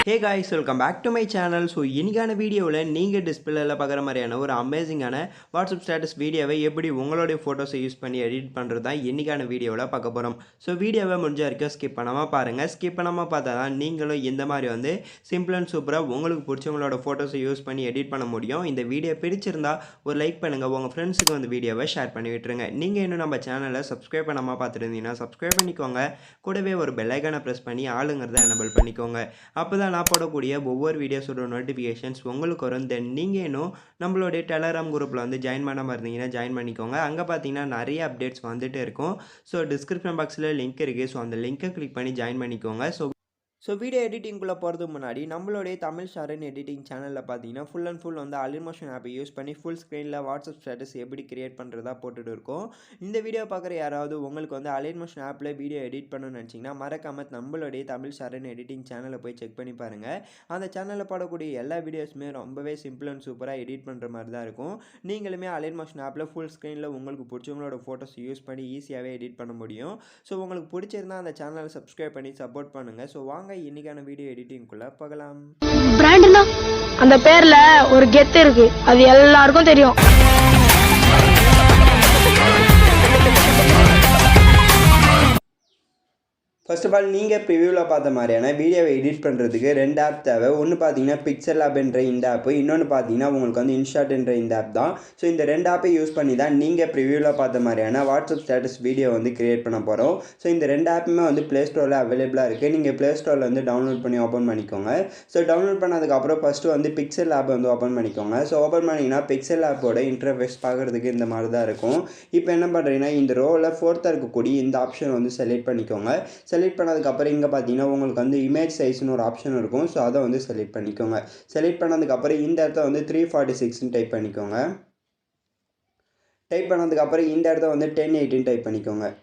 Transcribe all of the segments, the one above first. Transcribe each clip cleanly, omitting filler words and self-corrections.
Hey guys, welcome back to my channel. So இன்றைக்கான வீடியோவில் நீங்கள் டிஸ்பிளேல பார்க்குற மாதிரியான ஒரு அமேசிங்கான வாட்ஸ்அப் ஸ்டேட்டஸ் வீடியோவை எப்படி உங்களுடைய ஃபோட்டோஸை யூஸ் பண்ணி எடிட் பண்ணுறது தான் இன்றைக்கான வீடியோவில் பார்க்க போகிறோம். ஸோ வீடியோவை முடிஞ்ச வரைக்கும் ஸ்கிப் பண்ணாமல் பாருங்கள். ஸ்கிப் பண்ணாமல் பார்த்தா தான் நீங்களும் இந்த மாதிரி வந்து சிம்பிள் அண்ட் சூப்பராக உங்களுக்கு பிடிச்சவங்களோட ஃபோட்டோஸை யூஸ் பண்ணி எடிட் பண்ண முடியும். இந்த வீடியோ பிடிச்சிருந்தா ஒரு லைக் பண்ணுங்கள், உங்கள் ஃப்ரெண்ட்ஸுக்கு வந்து வீடியோவை ஷேர் பண்ணி விட்டுருங்க. நீங்கள் இன்னும் நம்ம சேனலை சப்ஸ்கிரைப் பண்ணாமல் பார்த்துருந்தீங்கன்னா சப்ஸ்கிரைப் பண்ணிக்கோங்க. கூடவே ஒரு பெல் ஐகானை ப்ரெஸ் பண்ணி ஆளுங்கிறத எனபிள் பண்ணிக்கோங்க. அப்போ தான் நான் போடக்கூடிய ஒவ்வொரு வீடியோஸோட நோட்டிஃபிகேஷன்ஸ் உங்களுக்கு வரும். தென் நீங்கள் இன்னும் நம்மளுடைய டெலகிராம் குரூப்பில் வந்து ஜாயின் பண்ணாமல் இருந்தீங்கன்னா ஜாயின் பண்ணிக்கோங்க. அங்கே பார்த்தீங்கன்னா நிறைய அப்டேட்ஸ் வந்துட்டு இருக்கும். ஸோ டிஸ்கிரிப்ஷன் பாக்ஸில் லிங்க் இருக்குது. ஸோ அந்த லிங்க்கை கிளிக் பண்ணி ஜாயின் பண்ணிக்கோங்க. ஸோ வீடியோ எடிட்டிங்குள்ளே போகிறதுக்கு முன்னாடி நம்மளுடைய தமிழ் சாரன் எடிட்டிங் சேனலில் பார்த்தீங்கன்னா ஃபுல் அண்ட் ஃபுல் வந்து அலிமோஷன் ஆப்பை யூஸ் பண்ணி ஃபுல் ஸ்க்ரீனில் வாட்ஸ்அப் ஸ்டேட்டஸ் எப்படி கிரியேட் பண்ணுறதா போட்டுட்டு இருக்கோம். இந்த வீடியோ பார்க்குற யாராவது உங்களுக்கு வந்து அலிமோஷன் ஆப்பில் வீடியோ எடிட் பண்ணணும்னு நினச்சிங்கன்னா மறக்காமல் நம்மளுடைய தமிழ் சாரன் எடிட்டிங் சேனலை போய் செக் பண்ணி பாருங்கள். அந்த சேனலில் போடக்கூடிய எல்லா வீடியோஸுமே ரொம்பவே சிம்பிள் அண்ட் சூப்பராக எடிட் பண்ணுற மாதிரி தான் இருக்கும். நீங்களுமே அலிமோஷன் ஆப்பில் ஃபுல் ஸ்க்ரீனில் உங்களுக்கு பிடிச்சவங்களோட ஃபோட்டோஸ் யூஸ் பண்ணி ஈஸியாகவே எடிட் பண்ண முடியும். ஸோ உங்களுக்கு பிடிச்சிருந்தா அந்த சேனலை சப்ஸ்கிரைப் பண்ணி சப்போர்ட் பண்ணுங்கள். ஸோ வாங்க இன்னைக்கான வீடியோ எடிட்டிங்குள்ள பார்க்கலாம். பிராண்ட்னா அந்த பேர்ல ஒரு கெத்து இருக்கு, அது எல்லாருக்கும் தெரியும். ஃபர்ஸ்ட் ஆஃப் ஆல் நீங்கள் ப்ரிவியூவில் பார்த்த மாதிரியான வீடியோவை எடிட் பண்ணுறதுக்கு 2 ஆப் தேவை. ஒன்று பார்த்தீங்கன்னா பிக்சல் ஆப் என்ற இந்த ஆப்பு, இன்னொன்று பார்த்தீங்கன்னா உங்களுக்கு வந்து இன்ஷாட் என்ற இந்த ஆப் தான். ஸோ இந்த 2 ஆப்பை யூஸ் பண்ணி தான் நீங்கள் ப்ரிவியூவில் பார்த்த மாதிரியான வாட்ஸ்அப் ஸ்டேட்டஸ் வீடியோ வந்து கிரியேட் பண்ண போகிறோம். ஸோ இந்த 2 ஆப்புமே வந்து ப்ளே ஸ்டோரில் அவைலபிளாக இருக்குது. நீங்கள் ப்ளே ஸ்டோரில் வந்து டவுன்லோட் பண்ணி ஓப்பன் பண்ணிக்கோங்க. ஸோ டவுன்லோட் பண்ணதுக்கப்புறம் ஃபஸ்ட்டு வந்து பிக்சல் ஆப் வந்து ஓப்பன் பண்ணிக்கோங்க. ஸோ ஓப்பன் பண்ணிங்கன்னா பிக்சல் ஆப்போட இன்டர்ஃபேஸ் பார்க்குறதுக்கு இந்த மாதிரி தான் இருக்கும். இப்போ என்ன பண்ணுறீங்கன்னா இந்த ரோவில் 4th இருக்கக்கூடிய இந்த ஆப்ஷன் வந்து செலக்ட் பண்ணிக்கோங்க. செலக்ட் பண்ணதுக்கப்புறம் இங்கே பார்த்தீங்கன்னா உங்களுக்கு வந்து இமேஜ் சைஸ்னு ஒரு ஆப்ஷன் இருக்கும். ஸோ அதை வந்து செலக்ட் பண்ணிக்கோங்க. செலக்ட் பண்ணதுக்கப்புறம் இந்த இடத்த வந்து 346ன்னு டைப் பண்ணிக்கோங்க. டைப் பண்ணதுக்கப்புறம் இந்த இடத்த வந்து 1080 டைப் பண்ணிக்கோங்க.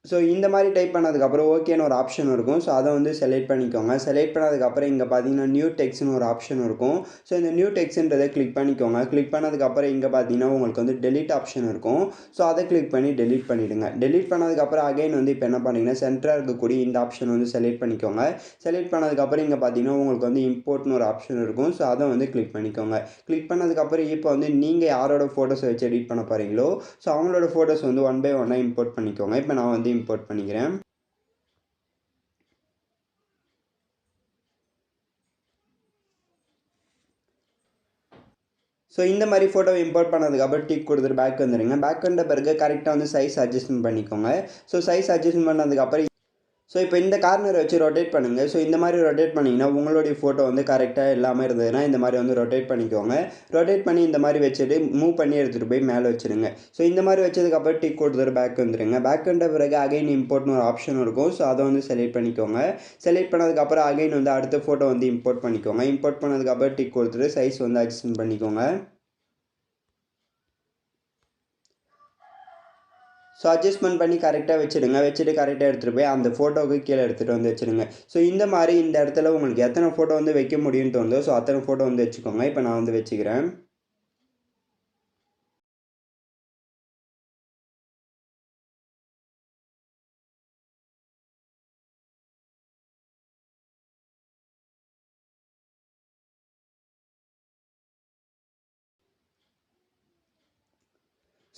ஸோ இந்த மாதிரி டைப் பண்ணதுக்கப்புறம் ஓகேன்னு ஒரு ஆப்ஷன் இருக்கும். ஸோ அதை வந்து செலக்ட் பண்ணிக்கோங்க. செலக்ட் பண்ணதுக்கப்புறம் இங்கே பார்த்தீங்கன்னா நியூ டெக்ஸ்ட்னு ஒரு ஆப்ஷன் இருக்கும். ஸோ இந்த நியூ டெக்ஸ்ட்ன்றதை கிளிக் பண்ணிக்கோங்க. கிளிக் பண்ணதுக்கப்புறம் இங்கே பார்த்தீங்கன்னா உங்களுக்கு வந்து டெலிட் ஆப்ஷன் இருக்கும். ஸோ அதை கிளிக் பண்ணி டெலிட் பண்ணிவிடுங்க. டெலிட் பண்ணதுக்கப்புறம் அகைன் வந்து இப்போ என்ன பண்ணிங்கன்னா சென்டராக இருக்கக்கூடிய இந்த ஆப்ஷன் வந்து செலக்ட் பண்ணிக்கோங்க. செலக்ட் பண்ணதுக்கப்புறம் இங்கே பார்த்தீங்கன்னா உங்களுக்கு வந்து இம்போர்ட்னு ஒரு ஆப்ஷன் இருக்கும். ஸோ அதை வந்து கிளிக் பண்ணிக்கோங்க. கிளிக் பண்ணதுக்கப்புறம் இப்போ வந்து நீங்கள் யாரோட ஃபோட்டோஸை வச்சு எடிட் பண்ண போகிறீங்களோ ஸோ அவங்களோட ஃபோட்டோஸ் வந்து 1 by 1 இம்போர்ட் பண்ணிக்கோங்க. இப்போ நான் வந்து இம்போர்ட் பண்ணிக்கிறேன். ஸோ இந்த மாதிரி ஃபோட்டோவை இம்போர்ட் பண்ணதுக்கப்புறம் டிக் கொடுத்துட்டு பேக் வந்துடுங்க. பேக் வந்த பிறகு கரெக்டாக வந்து சைஸ் அட்ஜஸ்ட்மெண்ட் பண்ணிக்கோங்க. ஸோ சைஸ் அட்ஜஸ்ட்மெண்ட் பண்ணதுக்கப்புறம் ஸோ இப்போ இந்த கார்னரை வச்சு ரொட்டேட் பண்ணுங்கள். ஸோ இந்த மாதிரி ரொட்டேட் பண்ணிங்கன்னா உங்களுடைய ஃபோட்டோ வந்து கரெக்டாக இல்லாமல் இருந்ததுன்னா இந்த மாதிரி வந்து ரொட்டேட் பண்ணிக்கோங்க. ரொட்டேட் பண்ணி இந்த மாதிரி வச்சுட்டு மூவ் பண்ணி எடுத்துகிட்டு போய் மேலே வச்சுருங்க. ஸோ இந்த மாதிரி வச்சதுக்கப்புறம் டிக் கொடுத்துட்டு பேக் வந்துடுங்க. பேக் வந்த பிறகு அகைன் இம்போர்ட்னு ஒரு ஆப்ஷன் இருக்கும். ஸோ அதை வந்து செலக்ட் பண்ணிக்கோங்க. செலக்ட் பண்ணதுக்கப்புறம் அகைன் வந்து அடுத்த ஃபோட்டோ வந்து இம்போர்ட் பண்ணிக்கோங்க. இம்போர்ட் பண்ணதுக்கப்புறம் டிக் கொடுத்துட்டு சைஸ் வந்து அட்ஜஸ்ட் பண்ணிக்கோங்க. ஸோ அட்ஜஸ்ட்மெண்ட் பண்ணி கரெக்டாக வச்சுடுங்க. வச்சுட்டு கரெக்டாக எடுத்துகிட்டு போய் அந்த ஃபோட்டோவுக்கு கீழே எடுத்துகிட்டு வந்து வச்சுடுங்க. ஸோ இந்த மாதிரி இந்த இடத்துல உங்களுக்கு எத்தனை ஃபோட்டோ வந்து வைக்க முடியும்னு தோணுதோ ஸோ அத்தனை ஃபோட்டோ வந்து வச்சுக்கோங்க. இப்போ நான் வந்து வச்சுக்கிறேன்.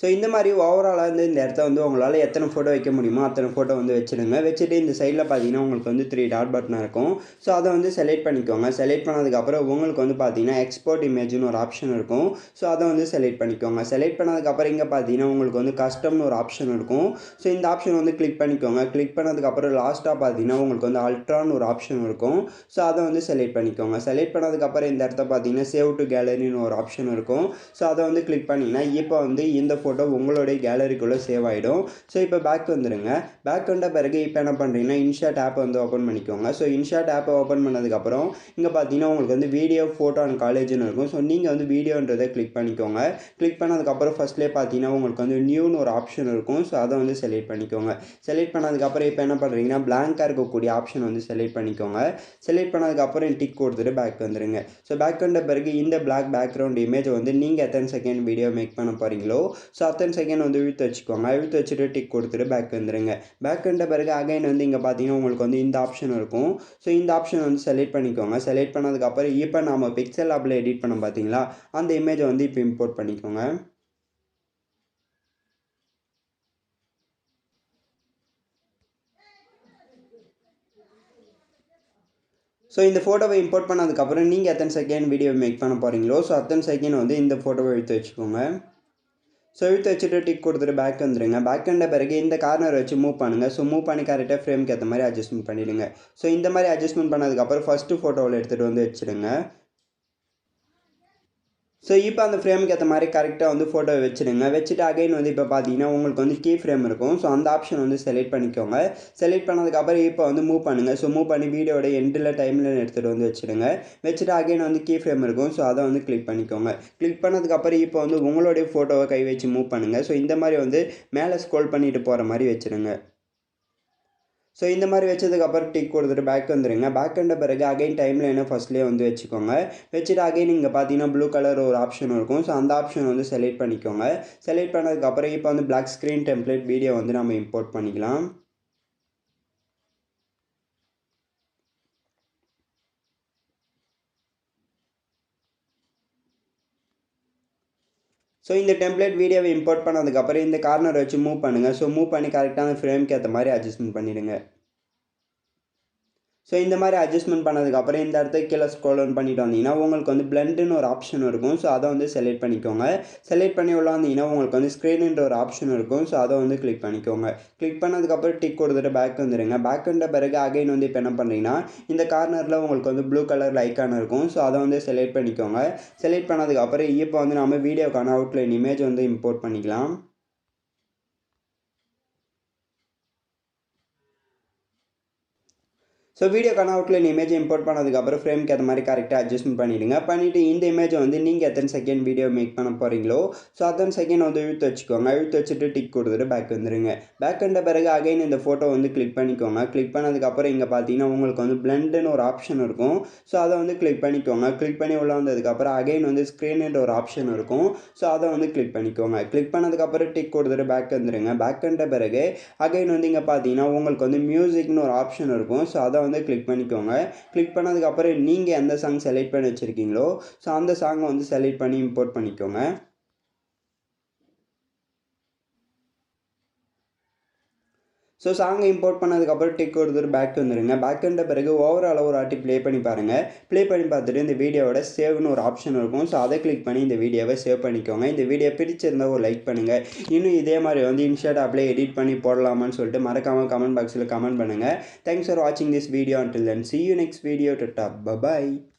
ஸோ இந்த மாதிரி ஓவராலாக வந்து இந்த இடத்த வந்து உங்களால் எத்தனை ஃபோட்டோ வைக்க முடியுமோ அத்தனை ஃபோட்டோ வந்து வச்சுடுங்க. வச்சுட்டு இந்த சைடில் பார்த்தீங்கன்னா உங்களுக்கு வந்து 3 டாட் பட்டன் இருக்கும். ஸோ அதை வந்து செலக்ட் பண்ணிக்கோங்க. செலக்ட் பண்ணதுக்கப்புறம் உங்களுக்கு வந்து பார்த்தீங்கன்னா எக்ஸ்போர்ட் இமேஜ்னு ஒரு ஆப்ஷன் இருக்கும். ஸோ அதை வந்து செலக்ட் பண்ணிக்கோங்க. செலக்ட் பண்ணதுக்கப்புறம் இங்கே பார்த்தீங்கன்னா உங்களுக்கு வந்து கஸ்டம்னு ஒரு ஆப்ஷன் இருக்கும். ஸோ இந்த ஆப்ஷன் வந்து கிளிக் பண்ணிக்கோங்க. கிளிக் பண்ணதுக்கப்புறம் லாஸ்ட்டாக பார்த்தீங்கன்னா உங்களுக்கு வந்து அல்ட்ரான்னு ஒரு ஆப்ஷன் இருக்கும். ஸோ அதை வந்து செலக்ட் பண்ணிக்கோங்க. செலக்ட் பண்ணதுக்கப்புறம் இந்த இடத்த பார்த்தீங்கன்னா சேவ் டு கேலரின்னு ஒரு ஆப்ஷன் இருக்கும். ஸோ அதை வந்து கிளிக் பண்ணிங்கன்னா இப்போ வந்து இந்த ஃபோட்டோ உங்களுடைய கேலரிக்குள்ளே சேவ் ஆகிடும். ஸோ இப்போ பேக் வந்துடுங்க. பேக் வந்த பிறகு இப்போ என்ன பண்ணுறீங்கன்னா இன்ஷாட் ஆப்பை வந்து ஓப்பன் பண்ணிக்கோங்க. ஸோ இன்ஷாட் ஆப்பை ஓப்பன் பண்ணதுக்கப்புறம் இங்கே பார்த்தீங்கன்னா உங்களுக்கு வந்து வீடியோ ஃபோட்டோ அண்ட் காலேஜ்னு இருக்கும். ஸோ நீங்கள் வந்து வீடியோன்றதை கிளிக் பண்ணிக்கோங்க. கிளிக் பண்ணதுக்கப்புறம் ஃபஸ்ட்லேயே பார்த்தீங்கன்னா உங்களுக்கு வந்து நியூன்னு ஒரு ஆப்ஷன் இருக்கும். ஸோ அதை வந்து செலக்ட் பண்ணிக்கோங்க. செலக்ட் பண்ணதுக்கப்புறம் இப்போ என்ன பண்ணுறீங்கன்னா பிளாங்காக இருக்கக்கூடிய ஆப்ஷன் வந்து செலக்ட் பண்ணிக்கோங்க. செலக்ட் பண்ணதுக்கப்புறம் டிக் கொடுத்துட்டு பேக் வந்துடுங்க. ஸோ பேக் வந்த பிறகு இந்த பிளாக் பேக்ரவுண்ட் இமேஜை வந்து நீங்கள் எத்தனை செகண்ட் வீடியோ மேக் பண்ண போகிறீங்களோ ஸோ அத்தனை செகண்ட் வந்து இழுத்து வச்சுக்கோங்க. இழுத்து வச்சுட்டு டிக் கொடுத்துட்டு பேக் வந்துடுங்க. பேக் வந்த பிறகு அகைன் வந்து இங்கே பார்த்தீங்கன்னா உங்களுக்கு வந்து இந்த ஆப்ஷன் இருக்கும். ஸோ இந்த ஆப்ஷன் வந்து செலக்ட் பண்ணிக்கோங்க. செலக்ட் பண்ணதுக்கப்புறம் இப்போ நம்ம பிக்சல் ஆப்பில் எடிட் பண்ணோம் பார்த்தீங்களா, அந்த இமேஜை வந்து இப்போ இம்போர்ட் பண்ணிக்கோங்க. ஸோ இந்த ஃபோட்டோவை இம்போர்ட் பண்ணதுக்கப்புறம் நீங்கள் எத்தனை செகண்ட் வீடியோ மேக் பண்ண போகிறீங்களோ, ஸோ அத்தனை செகண்ட் வந்து இந்த ஃபோட்டோவை எடுத்து வச்சுக்கோங்க. ஸோ எடுத்து வச்சுட்டு டிக் கொடுத்துட்டு பேக் வந்துடுங்க. பேக் வந்த பிறகு இந்த கார்னர் வச்சு மூவ் பண்ணுங்கள். ஸோ மூவ் பண்ணி கரெக்டாக ஃப்ரேம்க்கு ஏற்ற மாதிரி அட்ஜஸ்ட்மெண்ட் பண்ணிவிடுங்க. ஸோ இந்த மாதிரி அட்ஜஸ்ட்மெண்ட் பண்ணதுக்கப்புறம் ஃபஸ்ட்டு ஃபோட்டோவில் எடுத்துகிட்டு வந்து வச்சுடுங்க. ஸோ இப்போ அந்த ஃப்ரேமுக்கு ஏற்ற மாதிரி கரெக்டாக வந்து ஃபோட்டோ வச்சுடுங்க. வச்சுட்டு அகைன் வந்து இப்போ பார்த்தீங்கன்னா உங்களுக்கு வந்து கீ ஃப்ரேம் இருக்கும். ஸோ அந்த ஆப்ஷன் வந்து செலக்ட் பண்ணிக்கோங்க. செலக்ட் பண்ணதுக்கப்புறம் இப்போ வந்து மூவ் பண்ணுங்கள். ஸோ மூவ் பண்ணி வீடியோட எண்டில் டைம்லைன் எடுத்துகிட்டு வந்து வச்சுடுங்க. வச்சுட்டு அகைன் வந்து கீ ஃப்ரேம் இருக்கும். ஸோ அதை வந்து கிளிக் பண்ணிக்கோங்க. கிளிக் பண்ணதுக்கப்புறம் இப்போ வந்து உங்களுடைய ஃபோட்டோவை கை வச்சு மூவ் பண்ணுங்கள். ஸோ இந்த மாதிரி வந்து மேலே ஸ்க்ரோல் பண்ணிட்டு போகிற மாதிரி வச்சுடுங்க. ஸோ இந்த மாதிரி வச்சதுக்கப்புறம் டிக் கொடுத்துட்டு பேக் வந்துடுங்க. பேக் வந்த பிறகு அகைன் டைம்லைனை ஃபஸ்ட்லேயே வந்து வச்சுக்கோங்க. வச்சுட்டு அகைன் இங்கே பார்த்தீங்கன்னா ப்ளூ கலர் ஒரு ஆப்ஷன் இருக்கும். ஸோ அந்த ஆப்ஷன் வந்து செலக்ட் பண்ணிக்கோங்க. செலக்ட் பண்ணதுக்கப்புறம் இப்போ வந்து பிளாக் ஸ்க்ரீன் டெம்ப்ளேட் வீடியோ வந்து நம்ம இம்போர்ட் பண்ணிக்கலாம். ஸோ இந்த டெம்ப்ளேட் வீடியோவை இம்போர்ட் பண்ணதுக்கப்புறம் இந்த கார்னர் வச்சு மூவ் பண்ணுங்கள். ஸோ மூவ் பண்ணி கரெக்டான ஃப்ரேம்க்கு ஏற்ற மாதிரி அட்ஜஸ்ட்மெண்ட் பண்ணிவிடுங்க. ஸோ இந்த மாதிரி அட்ஜஸ்ட்மெண்ட் பண்ணதுக்கப்புறம் இந்த இடத்துக்கு கீழே ஸ்க்ரோல் டவுன் பண்ணிட்டு வந்தீங்கன்னா உங்களுக்கு வந்து பிளண்டுன்னு ஒரு ஆப்ஷன் இருக்கும். ஸோ அதை வந்து செலக்ட் பண்ணிக்கோங்க. செலக்ட் பண்ணி உள்ள வந்தீங்கன்னா உங்களுக்கு வந்து ஸ்க்ரீனுன்ற ஒரு ஆப்ஷன் இருக்கும். ஸோ அதை வந்து கிளிக் பண்ணிக்கோங்க. கிளிக் பண்ணதுக்கப்புறம் டிக் கொடுத்துட்டு பேக் வந்துடுங்க. பேக் வந்த பிறகு அகைன் வந்து இப்போ என்ன பண்ணுறீங்கன்னா இந்த கார்னரில் உங்களுக்கு வந்து ப்ளூ கலர் ஐக்கான் இருக்கும். ஸோ அதை வந்து செலக்ட் பண்ணிக்கோங்க. செலக்ட் பண்ணதுக்கப்புறம் இப்போ வந்து நம்ம வீடியோக்கான அவுட்லைன் இமேஜ் வந்து இம்போர்ட் பண்ணிக்கலாம். ஸோ வீடியோக்கான அவுட்லைன் இமேஜ் இம்போர்ட் பண்ணதுக்கப்புறம் ஃப்ரேம்க்கு ஏற்ற மாதிரி கரெக்டாக அட்ஜஸ்ட்மெண்ட் பண்ணிவிடுங்க. பண்ணிவிட்டு இந்த இமேஜை வந்து நீங்கள் எத்தனை செகண்ட் வீடியோ மேக் பண்ண போகிறீங்களோ ஸோ அத்தனை செகண்ட் வந்து இழுத்து வச்சுக்கோங்க. இழுத்து வச்சுட்டு டிக் கொடுத்துட்டு பேக் வந்துடுங்க. பேக் வந்த பிறகு அகைன் இந்த ஃபோட்டோ வந்து கிளிக் பண்ணிக்கோங்க. கிளிக் பண்ணதுக்கப்புறம் இங்கே பார்த்தீங்கன்னா உங்களுக்கு வந்து பிளண்டுன்னு ஒரு ஆப்ஷன் இருக்கும். ஸோ அதை வந்து கிளிக் பண்ணிக்கோங்க. கிளிக் பண்ணி உள்ள வந்ததுக்கப்புறம் அகைன் வந்து ஸ்க்ரீனுன்ற ஒரு ஆப்ஷன் இருக்கும். ஸோ அதை வந்து கிளிக் பண்ணிக்கோங்க. கிளிக் பண்ணதுக்கப்புறம் டிக் கொடுத்துட்டு பேக் வந்துடுங்க. பேக் வந்த பிறகு அகைன் வந்து இங்கே பார்த்தீங்கன்னா உங்களுக்கு வந்து மியூசிக்னு ஒரு ஆப்ஷன் இருக்கும். ஸோ அதை வந்து கிளிக் பண்ணிக்கோங்க. கிளிக் பண்ணதுக்கப்புறம் நீங்கள் எந்த சாங் செலக்ட் பண்ணி வச்சுருக்கீங்களோ ஸோ அந்த சாங்கை வந்து செலக்ட் பண்ணி இம்போர்ட் பண்ணிக்கோங்க. ஸோ சாங்கை இம்போர்ட் பண்ணதுக்கப்புறம் டிக் கொடுத்துட்டு பேக் வந்துடுங்க. பேக் வந்த பிறகு ஓவராலாக ஒரு வாட்டி ப்ளே பண்ணி பாருங்கள். ப்ளே பண்ணி பார்த்துட்டு இந்த வீடியோவோட சேவ்னு ஒரு ஆப்ஷன் இருக்கும். ஸோ அதை கிளிக் பண்ணி இந்த வீடியோவை சேவ் பண்ணிக்கோங்க. இந்த வீடியோ பிடிச்சிருந்தால் ஒரு லைக் பண்ணுங்கள். இன்னும் இதே மாதிரி வந்து இன்ஷாட் ஆப்பில் எடிட் பண்ணி போடலாமான்னு சொல்லிட்டு மறக்காமல் கமெண்ட் பாக்ஸில் கமெண்ட் பண்ணுங்கள். தேங்க்ஸ் ஃபார் வாட்சிங் this video. until then see you next video. Bye bye.